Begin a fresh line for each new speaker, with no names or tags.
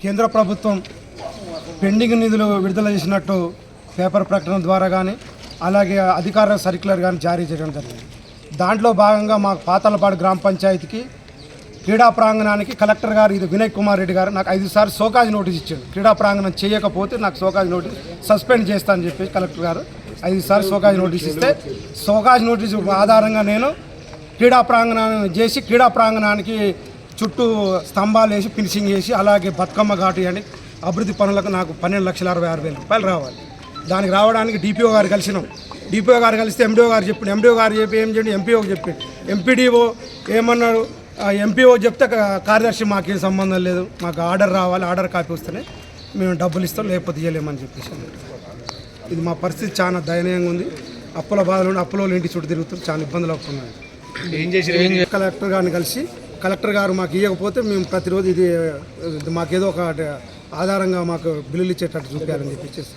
కేంద్ర ప్రభుత్వం పెండింగ్ నిధులు విడుదల చేసినట్టు పేపర్ ప్రకటన ద్వారా కానీ అలాగే అధికార సర్క్యులర్ కానీ జారీ చేయడం జరిగింది. దాంట్లో భాగంగా మా పాతాలపాడు గ్రామ పంచాయతీకి క్రీడా ప్రాంగణానికి కలెక్టర్ గారు ఇది వినయ్ కుమార్ రెడ్డి గారు నాకు 5 సార్లు సోకాజ్ నోటీస్ ఇచ్చాడు. క్రీడా ప్రాంగణం చేయకపోతే నాకు సోకాజ్ నోటీస్ సస్పెండ్ చేస్తా అని చెప్పి కలెక్టర్ గారు 5 సార్లు సోకాజ్ నోటీస్ ఇస్తే సోకాజ్ నోటీస్ ఆధారంగా నేను క్రీడా ప్రాంగణాన్ని చేసి క్రీడా ప్రాంగణానికి చుట్టూ స్తంభాలు వేసి ఫినిషింగ్ చేసి అలాగే బతుకమ్మ ఘాటు అని అభివృద్ధి పనులకు నాకు 12,66,000 రూపాయలు రావాలి. దానికి రావడానికి డిపిఓ గారు కలిసినాం. డిపిఓ గారు కలిస్తే ఎండిఓ గారు చెప్పిండు. ఎండిఓ గారు చెప్పి ఏం చేయండి ఎంపీఓకి చెప్పిండు. ఎంపీడీఓ ఏమన్నాడు, ఎంపీఓ చెప్తే కార్యదర్శి మాకేం సంబంధం లేదు, మాకు ఆర్డర్ రావాలి, ఆర్డర్ కాపీ వస్తేనే మేము డబ్బులు ఇస్తాం, లేకపోతే ఇవ్వలేమని చెప్పేసి. ఇది మా పరిస్థితి చాలా దయనీయంగా ఉంది. అప్పుల బాధలు అప్పులో ఇంటి చుట్టూ తిరుగుతారు, చాలా ఇబ్బందులు అవుతున్నాయి. కలెక్టర్ గారిని కలిసి కలెక్టర్ గారు మాకు ఇవ్వకపోతే మేము ప్రతిరోజు ఇది మాకేదో ఒక ఆధారంగా మాకు బిల్లులు ఇచ్చేటట్టు చూపించాలని చెప్పేసి